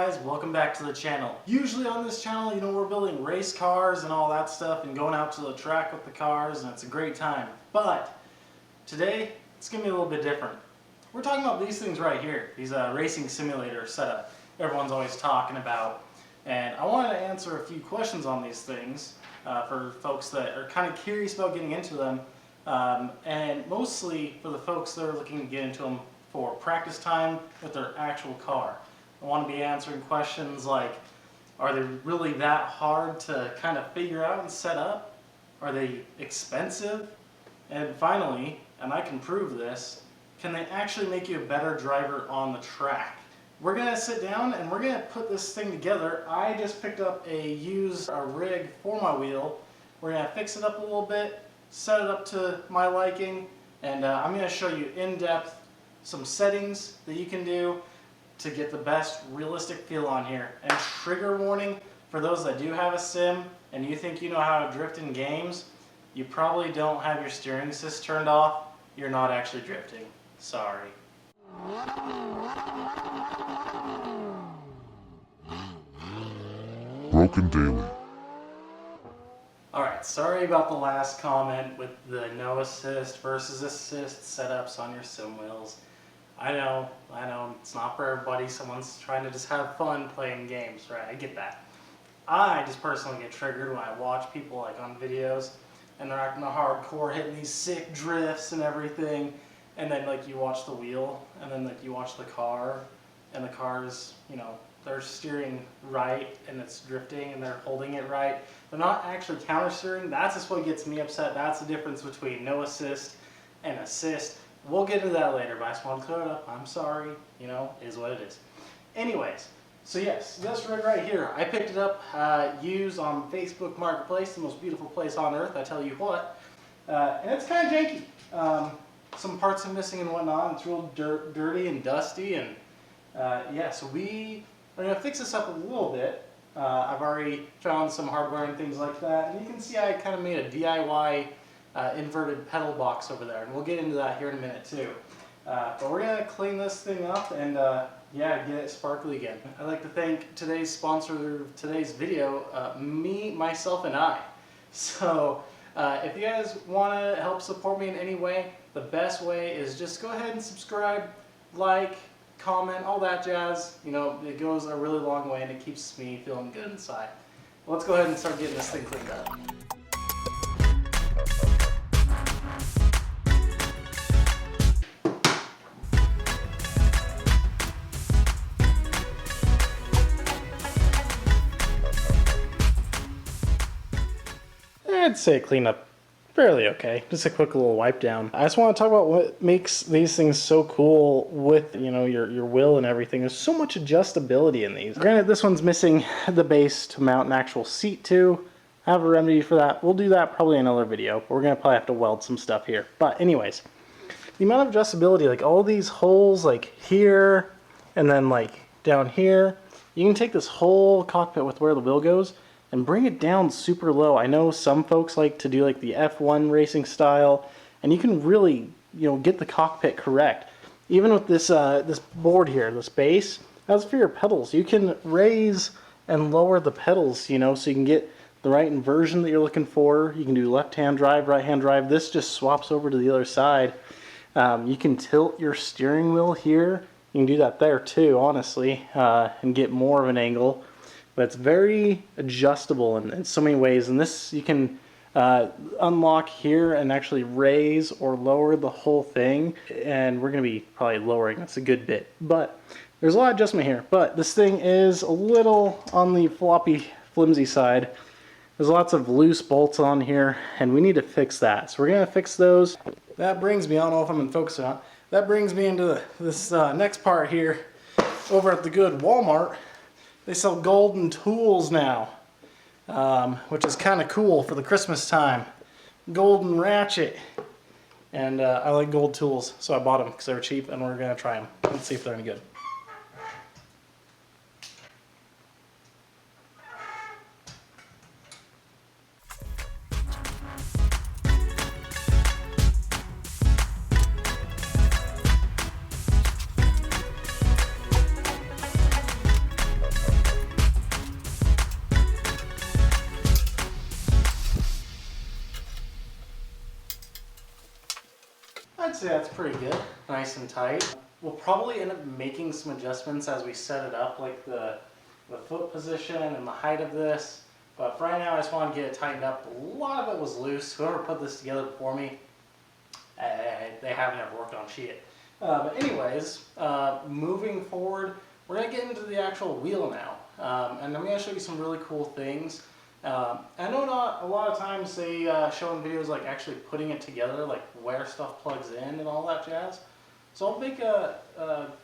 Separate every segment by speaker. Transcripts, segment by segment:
Speaker 1: guys, welcome back to the channel. Usually on this channel, we're building race cars and all that stuff and going out to the track with the cars, and it's a great time. But today, it's going to be a little bit different. We're talking about these things right here, these racing simulator setup everyone's always talking about. And I wanted to answer a few questions on these things for folks that are kind of curious about getting into them, and mostly for the folks that are looking to get into them for practice time with their actual car. I want to be answering questions like, are they really that hard to kind of figure out and set up? Are they expensive? And finally, and I can prove this, can they actually make you a better driver on the track? We're going to sit down and we're going to put this thing together. I just picked up a rig for my wheel. We're going to fix it up a little bit, set it up to my liking, and I'm going to show you in depth some settings that you can do to get the best realistic feel on here. And trigger warning for those that do have a sim and you think you know how to drift in games, you probably don't have your steering assist turned off. You're not actually drifting. Sorry.
Speaker 2: Broken Daily.
Speaker 1: Alright, sorry about the last comment with the no assist versus assist setups on your sim wheels. I know, it's not for everybody. Someone's trying to just have fun playing games, right? I get that. I just personally get triggered when I watch people like on videos and they're acting hardcore, hitting these sick drifts and everything, and then like you watch the wheel and then like you watch the car and the car's, they're steering right and it's drifting and they're holding it right. They're not actually counter steering. That's just what gets me upset. That's the difference between no assist and assist. We'll get into that later, but I just want to clear it up. I'm sorry, is what it is. Anyways, so yes, this rig right here, I picked it up used on Facebook Marketplace, the most beautiful place on earth, I tell you what. And it's kind of janky. Some parts are missing and whatnot. It's real dirty and dusty, and yeah, so we are going to fix this up a little bit. I've already found some hardware and things like that, and you can see I kind of made a DIY inverted pedal box over there, and we'll get into that here in a minute too. But we're going to clean this thing up and yeah, get it sparkly again. I'd like to thank today's sponsor of today's video, me, myself, and I. So if you guys want to help support me in any way, the best way is just go ahead and subscribe, like, comment, all that jazz. It goes a really long way and it keeps me feeling good inside. Let's go ahead and start getting this thing cleaned up. I'd say clean up fairly okay. Just a quick little wipe down. I just want to talk about what makes these things so cool with, your wheel and everything. There's so much adjustability in these. Granted, this one's missing the base to mount an actual seat to. I have a remedy for that. We'll do that probably in another video. But we're going to probably have to weld some stuff here. But anyways, the amount of adjustability, like all these holes like here and then like down here, you can take this whole cockpit with where the wheel goes and bring it down super low. I know some folks like to do like the F1 racing style, and you can really, get the cockpit correct. Even with this this board here, this base, that's for your pedals. You can raise and lower the pedals, so you can get the right inversion that you're looking for. You can do left-hand drive, right-hand drive. This just swaps over to the other side. You can tilt your steering wheel here. You can do that there too, honestly, and get more of an angle. But it's very adjustable in so many ways, and this you can unlock here and actually raise or lower the whole thing, and we're going to be probably lowering this a good bit, but there's a lot of adjustment here. But this thing is a little on the floppy, flimsy side. There's lots of loose bolts on here, and we need to fix that, so we're going to fix those. That brings me, I don't know if I'm in focus or not, that brings me into this next part here. Over at the good Walmart, they sell golden tools now, which is kind of cool for the Christmas time. Golden ratchet. And I like gold tools, so I bought them because they were cheap, and we're going to try them. Let's see if they're any good. I'd say that's pretty good. Nice and tight. We'll probably end up making some adjustments as we set it up, like the foot position and the height of this. But for right now, I just want to get it tightened up. A lot of it was loose. Whoever put this together for me, they haven't ever worked on shit. But anyways, moving forward, we're going to get into the actual wheel now. And I'm going to show you some really cool things. I know not a lot of times they show in videos like actually putting it together, like where stuff plugs in and all that jazz. So I'll make a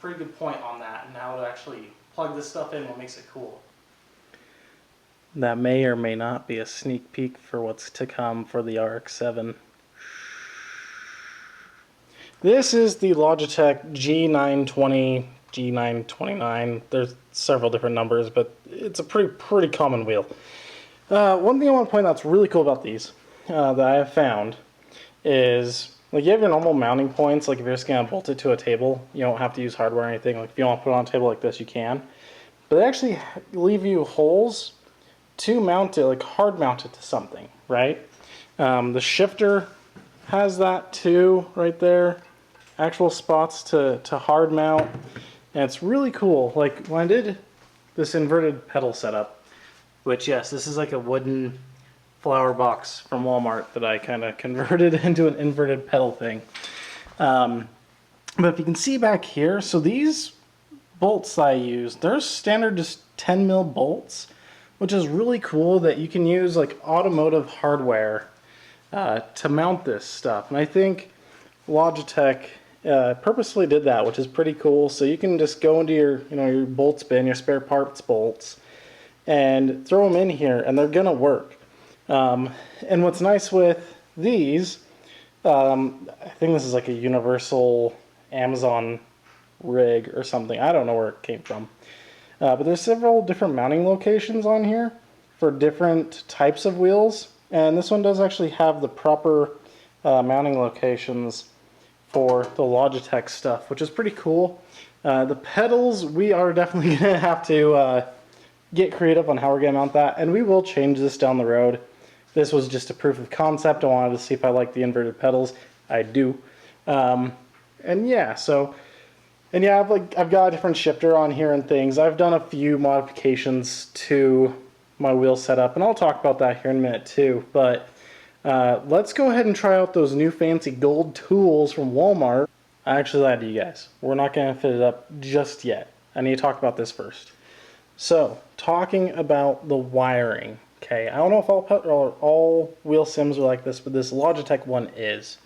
Speaker 1: pretty good point on that and how to actually plug this stuff in, what makes it cool. That may or may not be a sneak peek for what's to come for the RX-7. This is the Logitech G920, G929. There's several different numbers, but it's a pretty common wheel. One thing I want to point out that's really cool about these that I have found is, like, you have your normal mounting points. Like if you're just going to bolt it to a table, you don't have to use hardware or anything. Like if you want to put it on a table like this, you can. But they actually leave you holes to mount it, like hard mount it to something, right? The shifter has that too, right there. Actual spots to hard mount. And it's really cool. Like when I did this inverted pedal setup, which yes, this is like a wooden flower box from Walmart that I kind of converted into an inverted pedal thing. But if you can see back here, so these bolts I use, they're standard just 10 mil bolts, which is really cool that you can use like automotive hardware to mount this stuff. And I think Logitech purposely did that, which is pretty cool. So you can just go into your, your bolts bin, your spare parts bolts, and throw them in here, and they're gonna work. And what's nice with these, I think this is like a universal Amazon rig or something. I don't know where it came from. But there's several different mounting locations on here for different types of wheels. And this one does actually have the proper mounting locations for the Logitech stuff, which is pretty cool. The pedals, we are definitely going to have to get creative on how we're going to mount that. And we will change this down the road. This was just a proof of concept. I wanted to see if I like the inverted pedals. I do. And yeah, so... And yeah, I've got a different shifter on here and things. I've done a few modifications to my wheel setup, and I'll talk about that here in a minute too. But let's go ahead and try out those new fancy gold tools from Walmart. I actually lied to you guys. We're not going to fit it up just yet. I need to talk about this first. So, talking about the wiring. Okay, I don't know if all wheel sims are like this, but this Logitech one is.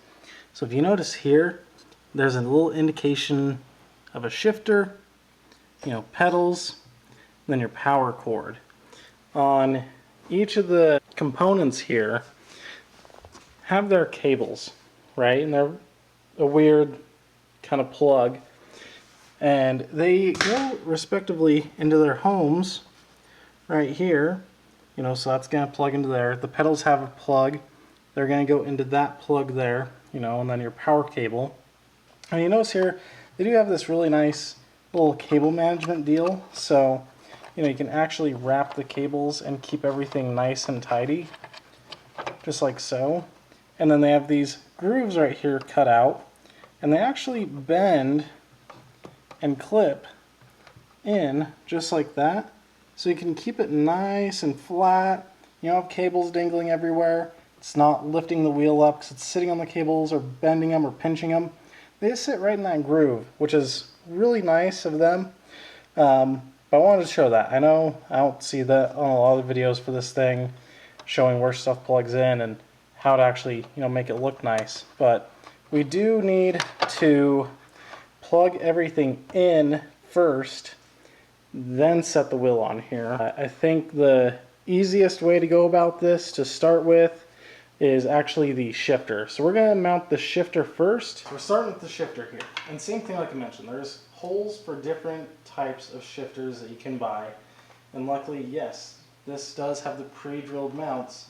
Speaker 1: So if you notice here, there's a little indication of a shifter, pedals, then your power cord. On each of the components here have their cables, right? And they're a weird kind of plug. And they go respectively into their homes right here. So that's going to plug into there. The pedals have a plug. They're going to go into that plug there, and then your power cable. And you notice here, they do have this really nice little cable management deal, so you can actually wrap the cables and keep everything nice and tidy, just like so. And then they have these grooves right here cut out, and they actually bend and clip in just like that, so you can keep it nice and flat. You don't have cables dangling everywhere. It's not lifting the wheel up because it's sitting on the cables or bending them or pinching them. They just sit right in that groove, which is really nice of them. But I wanted to show that. I know I don't see that on a lot of videos for this thing, showing where stuff plugs in and how to actually, make it look nice. But we do need to plug everything in first, then set the wheel on here. I think the easiest way to go about this to start with is actually the shifter. So we're going to mount the shifter first. We're starting with the shifter here. And same thing like I mentioned, there's holes for different types of shifters that you can buy. And luckily, yes, this does have the pre-drilled mounts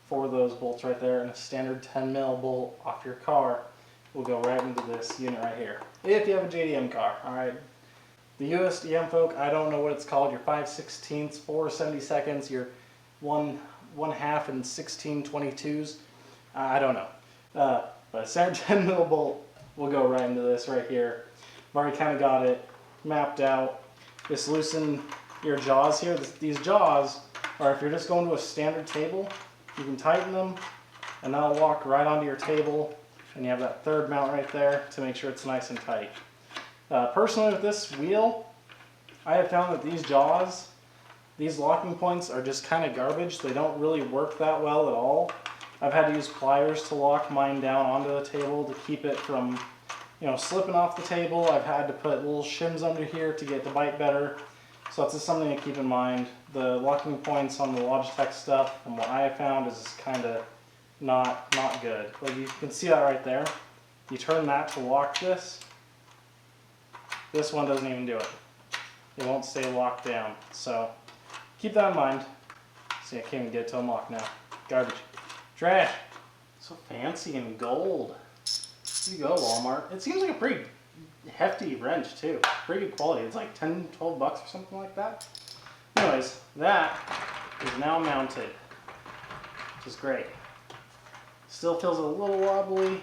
Speaker 1: for those bolts right there, and a standard 10 mil bolt off your car will go right into this unit right here. If you have a JDM car, all right. The USDM folk, I don't know what it's called, your 5/16, 4/72, your 1/2 and 16/22s. I don't know. But a standard 10 mil bolt we'll go right into this right here. I've already kind of got it mapped out. Just loosen your jaws here. These jaws are, if you're just going to a standard table, you can tighten them and that'll lock right onto your table, and you have that third mount right there to make sure it's nice and tight. Personally, with this wheel, I have found that these jaws, these locking points are just kind of garbage. They don't really work that well at all. I've had to use pliers to lock mine down onto the table to keep it from, slipping off the table. I've had to put little shims under here to get it to bite better. So that's just something to keep in mind. The locking points on the Logitech stuff, from what I have found, is kind of not good. Like, you can see that right there. You turn that to lock this. This one doesn't even do it. It won't stay locked down. So keep that in mind. See, I can't even get it to unlock now. Garbage. Trash. So fancy and gold. Here you go, Walmart. It seems like a pretty hefty wrench too. Pretty good quality. It's like 10, 12 bucks or something like that. Anyways, that is now mounted, which is great. Still feels a little wobbly.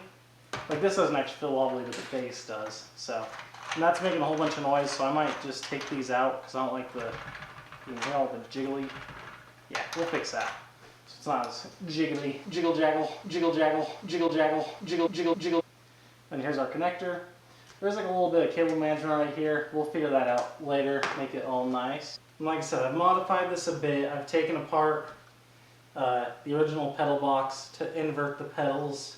Speaker 1: Like, this doesn't actually feel wobbly, but the base does. So, and that's making a whole bunch of noise, so I might just take these out because I don't like you can hear all the jiggly. Yeah, we'll fix that. So it's not as jiggly. Jiggle jaggle, jiggle jaggle, jiggle jaggle, jiggle jiggle jiggle. And here's our connector. There's like a little bit of cable management right here. We'll figure that out later, make it all nice. And like I said, I've modified this a bit. I've taken apart the original pedal box to invert the pedals.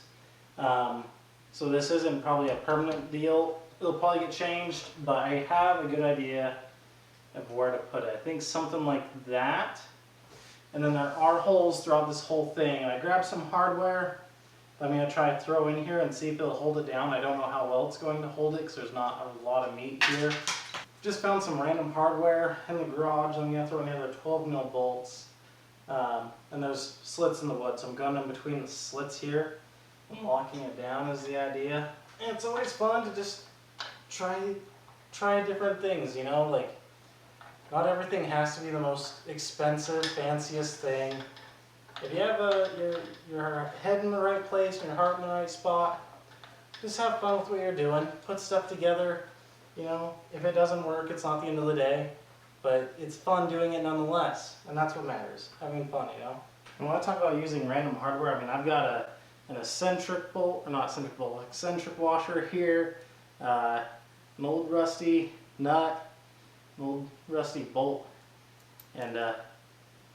Speaker 1: So this isn't probably a permanent deal. It'll probably get changed, but I have a good idea of where to put it. I think something like that. And then there are holes throughout this whole thing. And I grabbed some hardware that I'm going to try to throw in here and see if it'll hold it down. I don't know how well it's going to hold it because there's not a lot of meat here. Just found some random hardware in the garage. I'm going to throw in here the 12mm bolts. And there's slits in the wood, so I'm going in between the slits here and locking it down is the idea. And it's always fun to just try different things, like, not everything has to be the most expensive, fanciest thing. If you have your head in the right place and your heart in the right spot, just have fun with what you're doing. Put stuff together. If it doesn't work, it's not the end of the day. But it's fun doing it nonetheless, and that's what matters, having fun, And when I talk about using random hardware, I mean, I've got an eccentric bolt, or not eccentric bolt, eccentric washer here, an old rusty nut, an old rusty bolt, and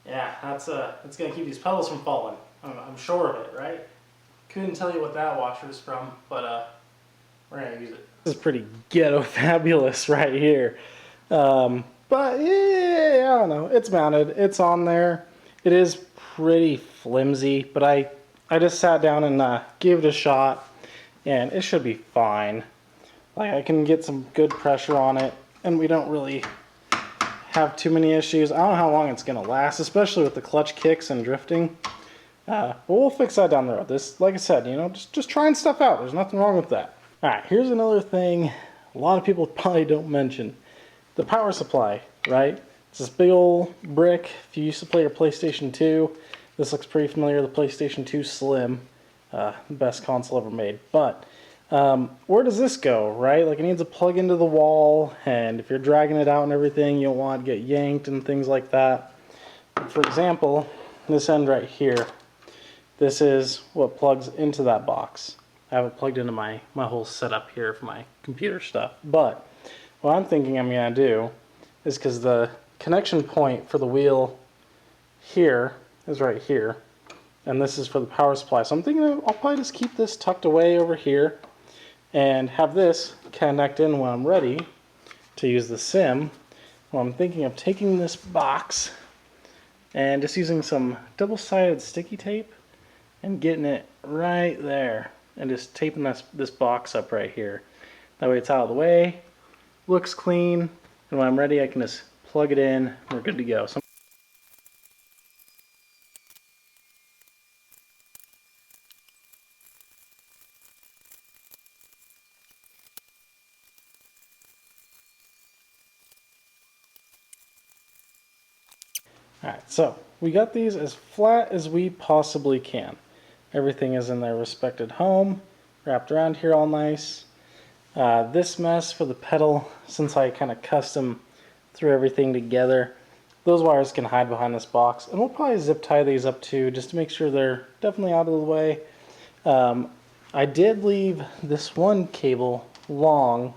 Speaker 1: yeah, that's gonna keep these pedals from falling. I'm sure of it, right? Couldn't tell you what that washer is from, but we're gonna use it. This is pretty ghetto fabulous right here. But yeah, I don't know. It's mounted. It's on there. It is pretty flimsy, but I just sat down and gave it a shot, and it should be fine. Like, I can get some good pressure on it, and we don't really have too many issues. I don't know how long it's gonna last, especially with the clutch kicks and drifting. But we'll fix that down the road. This, like I said, just trying stuff out. There's nothing wrong with that. All right, here's another thing a lot of people probably don't mention. The power supply, right? It's this big old brick. If you used to play your PlayStation 2, this looks pretty familiar. The PlayStation 2 Slim, best console ever made. But where does this go, right? Like, it needs a plug into the wall, and if you're dragging it out and everything, you don't want it to get yanked and things like that. For example, this end right here, this is what plugs into that box. I have it plugged into my whole setup here for my computer stuff. But what I'm thinking I'm going to do is, because the connection point for the wheel here is right here, and this is for the power supply. So I'm thinking I'll probably just keep this tucked away over here and have this connect in when I'm ready to use the sim. Well, I'm thinking of taking this box and just using some double-sided sticky tape and getting it right there and just taping this box up right here. That way it's out of the way, looks clean, and when I'm ready I can just plug it in and we're good to go. So alright, so we got these as flat as we possibly can. Everything is in their respected home, wrapped around here all nice. This mess for the pedal, since I kind of custom threw everything together, those wires can hide behind this box, and we'll probably zip tie these up too, just to make sure they're definitely out of the way. I did leave this one cable long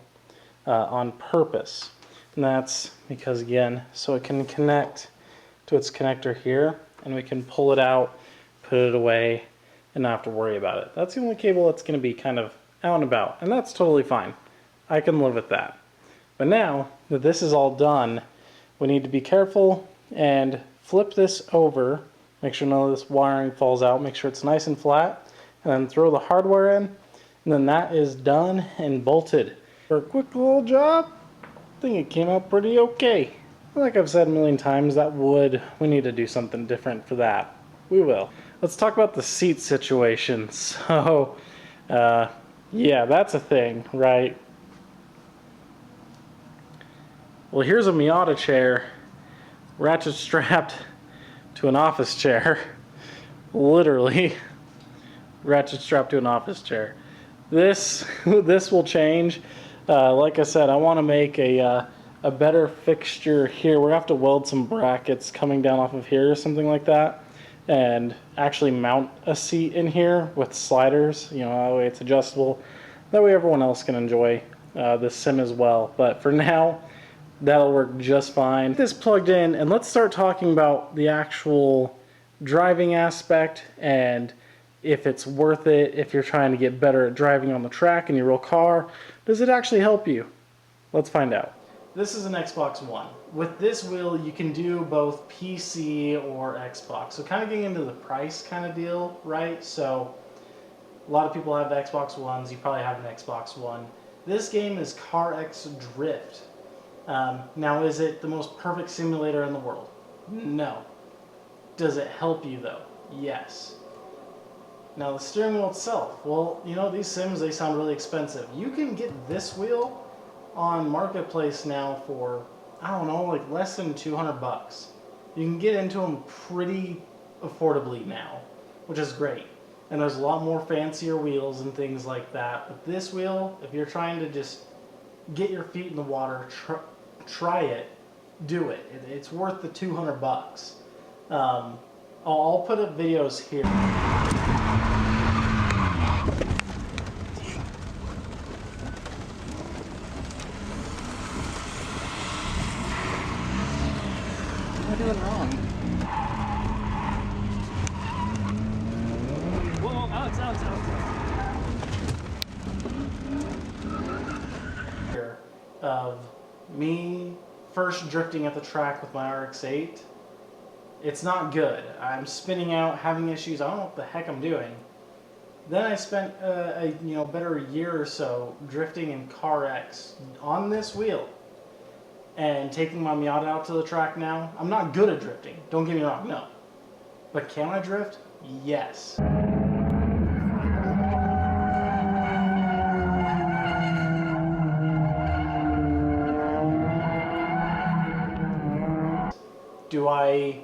Speaker 1: on purpose, and that's because, again, so it can connect to its connector here, and we can pull it out, put it away, and not have to worry about it. That's the only cable that's going to be kind of out and about, and that's totally fine. I can live with that. But now that this is all done, we need to be careful and flip this over, make sure none of this wiring falls out, make sure it's nice and flat, and then throw the hardware in, and then that is done and bolted. For a quick little job, I think it came out pretty okay. Like I've said a million times, that wood, we need to do something different for that. We will. Let's talk about the seat situation. So, yeah, that's a thing, right? Well, here's a Miata chair, ratchet strapped to an office chair. Literally, ratchet strapped to an office chair. This will change. Like I said, I want to make a better fixture here. We're going to have to weld some brackets coming down off of here or something like that, and actually mount a seat in here with sliders. You know, that way it's adjustable. That way everyone else can enjoy this sim as well. But for now, that'll work just fine. Get this plugged in, and let's start talking about the actual driving aspect and if it's worth it, if you're trying to get better at driving on the track in your real car. Does it actually help you? Let's find out. This is an Xbox One. With this wheel, you can do both PC or Xbox. So kind of getting into the price kind of deal, right? So a lot of people have Xbox Ones. You probably have an Xbox One. This game is CarX Drift. Now, is it the most perfect simulator in the world? No. Does it help you though? Yes. Now the steering wheel itself, well, you know, these sims, they sound really expensive. You can get this wheel on Marketplace now for, I don't know, like less than 200 bucks. You can get into them pretty affordably now, which is great. And there's a lot more fancier wheels and things like that. But this wheel, if you're trying to just get your feet in the water, try it, do it. It's worth the 200 bucks. I'll put up videos here. What am I doing wrong?
Speaker 2: Whoa, Alex.
Speaker 1: Of me first drifting at the track with my RX-8. It's not good. I'm spinning out, having issues. I don't know what the heck I'm doing. Then I spent a better year or so drifting in CarX on this wheel and taking my Miata out to the track now. I'm not good at drifting, don't get me wrong, no. But can I drift? Yes. Do I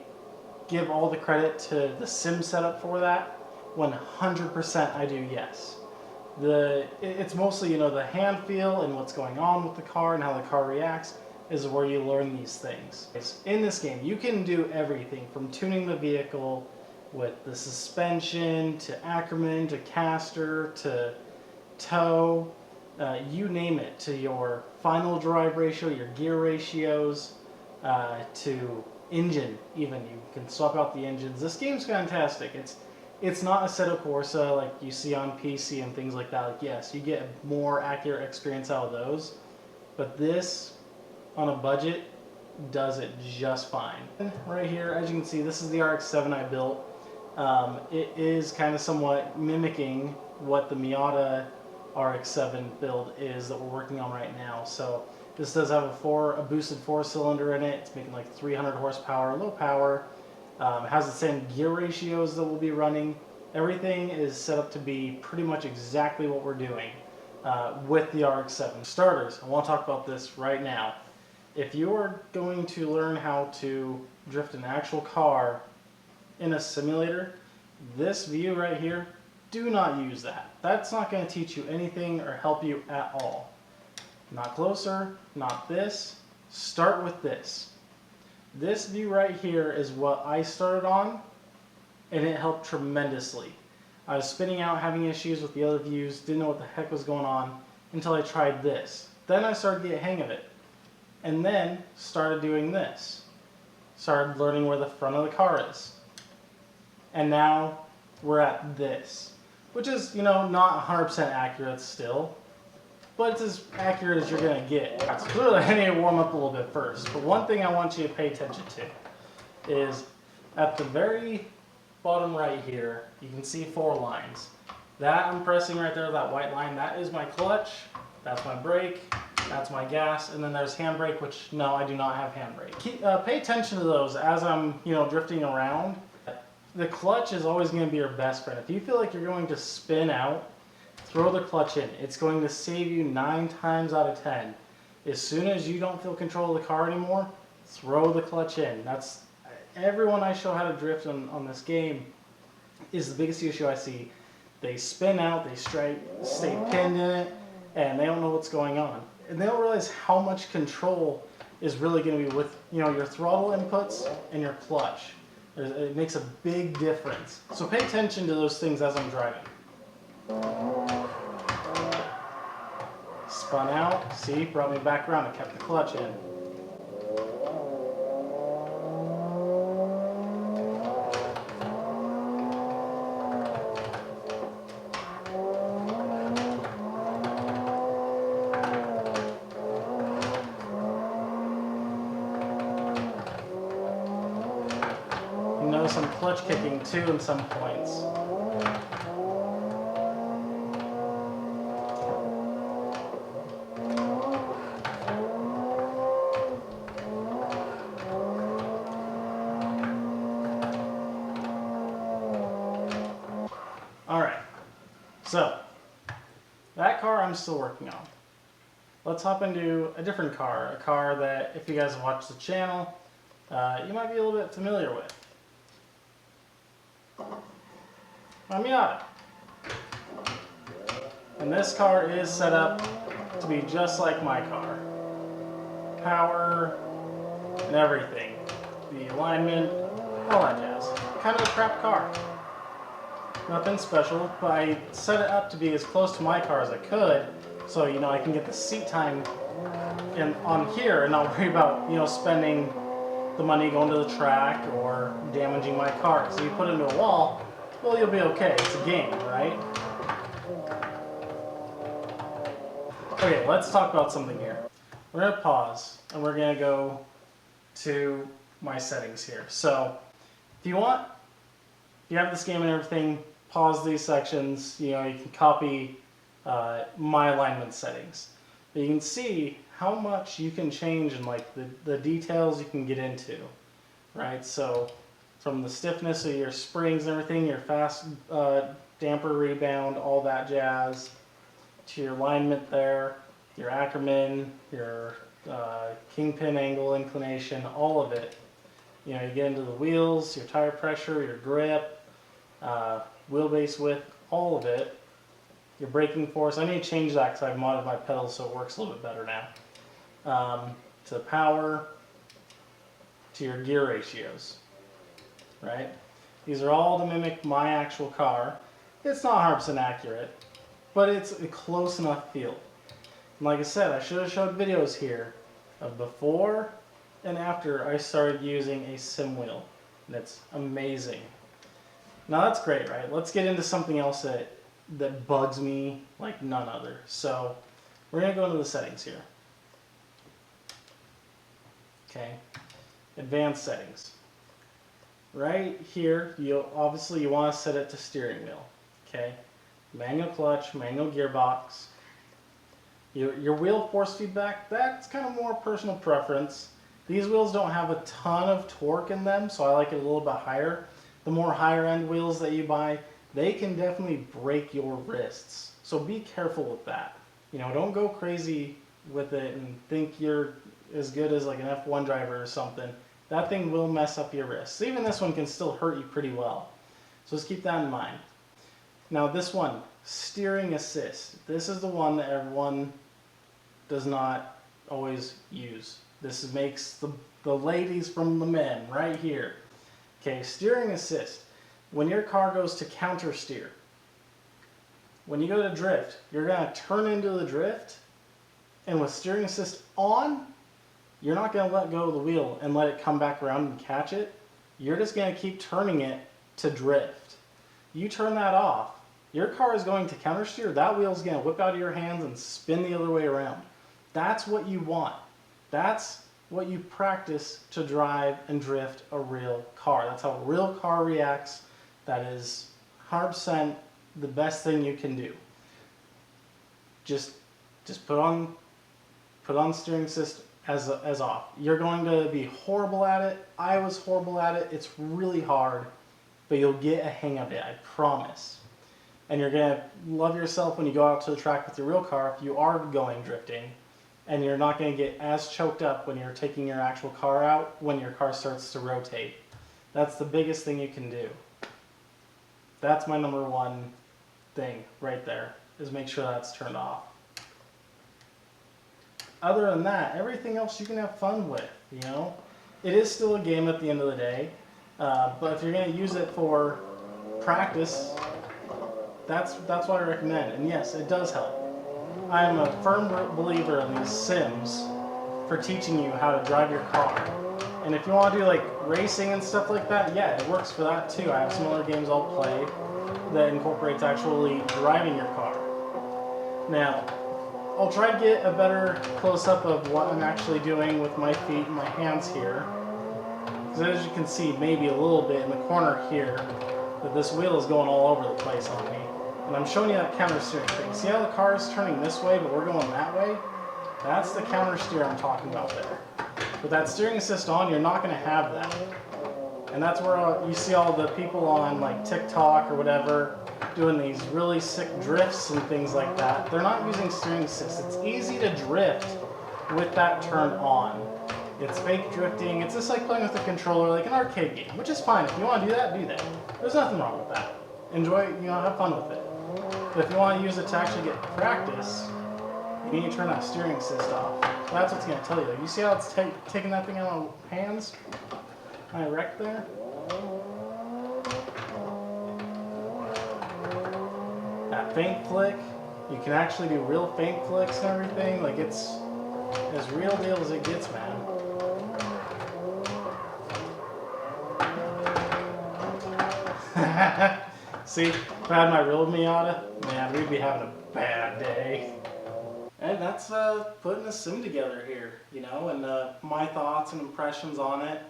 Speaker 1: give all the credit to the sim setup for that? 100% I do, yes. It's mostly, the hand feel and what's going on with the car and how the car reacts is where you learn these things. In this game, you can do everything from tuning the vehicle with the suspension to Ackerman to caster to tow, you name it, to your final drive ratio, your gear ratios, to engine even. You can swap out the engines. This game's fantastic. It's not Assetto Corsa like you see on PC and things like that. Like, yes, you get a more accurate experience out of those, but this, on a budget, does it just fine. Right here, as you can see, this is the RX-7 I built. It is kind of somewhat mimicking what the Miata RX-7 build is that we're working on right now. So this does have a boosted 4-cylinder in it. It's making like 300 horsepower, low power. It has the same gear ratios that we'll be running. Everything is set up to be pretty much exactly what we're doing with the RX-7. Starters, I want to talk about this right now. If you're going to learn how to drift an actual car in a simulator, this view right here, do not use that. That's not going to teach you anything or help you at all. Not closer, not this. Start with this. This view right here is what I started on, and it helped tremendously. I was spinning out, having issues with the other views, didn't know what the heck was going on until I tried this. Then I started to get a hang of it. And then started doing this. Started learning where the front of the car is. And now we're at this, which is, you know, not 100% accurate still, but it's as accurate as you're going to get. So clearly I need to warm up a little bit first. But one thing I want you to pay attention to is at the very bottom right here, you can see 4 lines. That I'm pressing right there, that white line, that is my clutch, that's my brake, that's my gas, and then there's handbrake, which no, I do not have handbrake. Pay attention to those as I'm, you know, drifting around. The clutch is always going to be your best friend. If you feel like you're going to spin out, throw the clutch in. It's going to save you 9 times out of 10. As soon as you don't feel control of the car anymore, throw the clutch in. That's everyone I show how to drift on this game is the biggest issue I see. They spin out, they stay pinned in it, and they don't know what's going on. And they don't realize how much control is really going to be with, you know, your throttle inputs and your clutch. It makes a big difference. So pay attention to those things as I'm driving. Spun out, see, brought me back around, I kept the clutch in. You notice I'm clutch kicking too in some points. Alright, so that car I'm still working on. Let's hop into a different car, a car that if you guys have watched the channel, you might be a little bit familiar with. My Miata. And this car is set up to be just like my car. Power and everything. The alignment, all that jazz. Kind of a crap car. Nothing special, but I set it up to be as close to my car as I could, so you know I can get the seat time on here and not worry about, you know, spending the money going to the track or damaging my car. So you put it into a wall, well, you'll be okay. It's a game, right? Okay, let's talk about something here. We're gonna pause and we're gonna go to my settings here. So if you want, if you have this game and everything, pause these sections. You know, you can copy my alignment settings. But you can see how much you can change and like the details you can get into, right? So from the stiffness of your springs and everything, your fast damper rebound, all that jazz, to your alignment there, your Ackerman, your kingpin angle inclination, all of it. You know, you get into the wheels, your tire pressure, your grip, wheelbase width, all of it. Your braking force. I need to change that because I've modded my pedals so it works a little bit better now. To power, to your gear ratios, right? These are all to mimic my actual car. It's not 100% accurate, but it's a close enough feel. And like I said, I should have showed videos here of before and after I started using a sim wheel, and it's amazing. Now that's great, right? Let's get into something else that bugs me like none other. So we're gonna go into the settings here. Okay, advanced settings. Right here, you want to set it to steering wheel. Okay, manual clutch, manual gearbox. Your wheel force feedback, that's kind of more personal preference. These wheels don't have a ton of torque in them, so I like it a little bit higher. The more higher end wheels that you buy, they can definitely break your wrists. So be careful with that. You know, don't go crazy with it and think you're as good as like an F1 driver or something. That thing will mess up your wrists. Even this one can still hurt you pretty well. So just keep that in mind. Now this one, steering assist. This is the one that everyone does not always use. This makes the ladies from the men right here. Okay, steering assist. When your car goes to counter steer, when you go to drift, you're going to turn into the drift, and with steering assist on, you're not going to let go of the wheel and let it come back around and catch it. You're just going to keep turning it to drift. You turn that off, your car is going to counter steer, that wheel is going to whip out of your hands and spin the other way around. That's what you want. That's what you practice to drive and drift a real car. That's how a real car reacts. That is 100% the best thing you can do. Just put on steering assist as off. You're going to be horrible at it. I was horrible at it. It's really hard, but you'll get a hang of it, I promise. And you're going to love yourself when you go out to the track with your real car if you are going drifting, and you're not going to get as choked up when you're taking your actual car out when your car starts to rotate. That's the biggest thing you can do. That's my number one thing right there, is make sure that's turned off. Other than that, everything else you can have fun with, you know? It is still a game at the end of the day, but if you're going to use it for practice, that's what I recommend. And yes, it does help. I'm a firm believer in these sims for teaching you how to drive your car. And if you want to do like racing and stuff like that, yeah, it works for that too. I have some other games I'll play that incorporates actually driving your car. Now, I'll try to get a better close-up of what I'm actually doing with my feet and my hands here. Because as you can see, maybe a little bit in the corner here, that this wheel is going all over the place on me. And I'm showing you that counter steering thing. See how the car is turning this way, but we're going that way? That's the counter steer I'm talking about there. With that steering assist on, you're not going to have that. And that's where you see all the people on like TikTok or whatever doing these really sick drifts and things like that. They're not using steering assist. It's easy to drift with that turned on. It's fake drifting. It's just like playing with a controller, like an arcade game, which is fine. If you want to do that, do that. There's nothing wrong with that. Enjoy, have fun with it. But if you want to use it to actually get practice, you need to turn that steering assist off. So that's what's going to tell you. You see how it's taking that thing out of my hands? I wrecked there? That faint flick, you can actually do real faint flicks and everything. Like, it's as real deal as it gets, man. See, if I had my real Miata, man, we'd be having a bad day. And that's putting a sim together here, and my thoughts and impressions on it.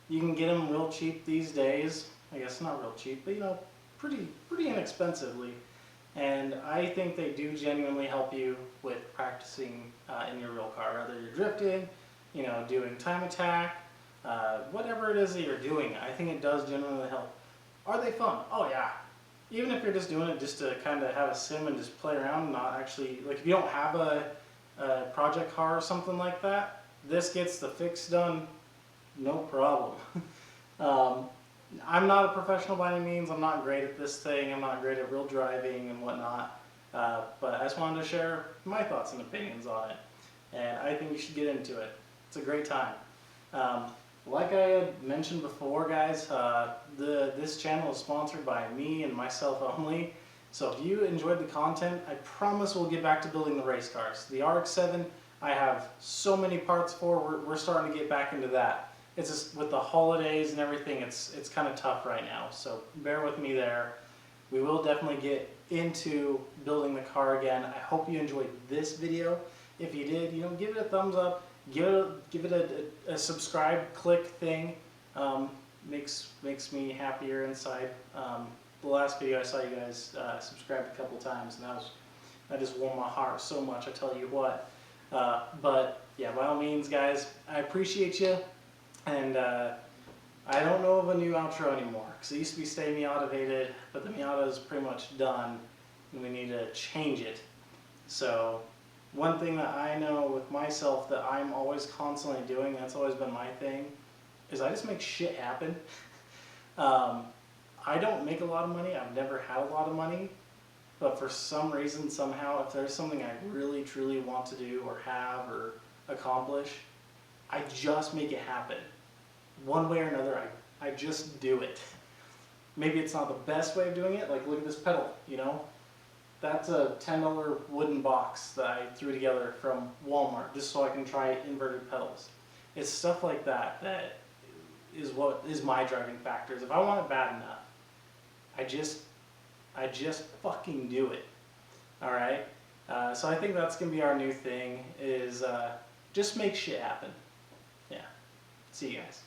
Speaker 1: You can get them real cheap these days. I guess not real cheap, but pretty inexpensively. And I think they do genuinely help you with practicing in your real car, whether you're drifting, doing time attack, whatever it is that you're doing. I think it does genuinely help. Are they fun? Oh yeah. Even if you're just doing it just to kind of have a sim and just play around, and not actually, like if you don't have a project car or something like that, this gets the fix done, no problem. I'm not a professional by any means. I'm not great at this thing. I'm not great at real driving and whatnot. But I just wanted to share my thoughts and opinions on it. And I think you should get into it. It's a great time. Like I had mentioned before, guys, this channel is sponsored by me and myself only. So if you enjoyed the content, I promise we'll get back to building the race cars. The RX-7, I have so many parts for. We're starting to get back into that. It's just with the holidays and everything, it's kind of tough right now. So bear with me there. We will definitely get into building the car again. I hope you enjoyed this video. If you did, give it a thumbs up. Give it a subscribe click thing. Makes me happier inside. The last video I saw you guys subscribed a couple times, and that just warmed my heart so much, I tell you what. But yeah, by all means, guys, I appreciate you. And I don't know of a new outro anymore, because it used to be Stay Miativated, but the Miata is pretty much done, and we need to change it. So one thing that I know with myself that I'm always constantly doing, that's always been my thing, is I just make shit happen. I don't make a lot of money. I've never had a lot of money. But for some reason, somehow, if there's something I really truly want to do or have or accomplish, I just make it happen. One way or another, I just do it. Maybe it's not the best way of doing it, like look at this pedal, you know? That's a $10 wooden box that I threw together from Walmart just so I can try inverted pedals. It's stuff like that that is what is my driving factors. If I want it bad enough, I just fucking do it. All right. So I think that's gonna be our new thing is just make shit happen. Yeah. See you guys.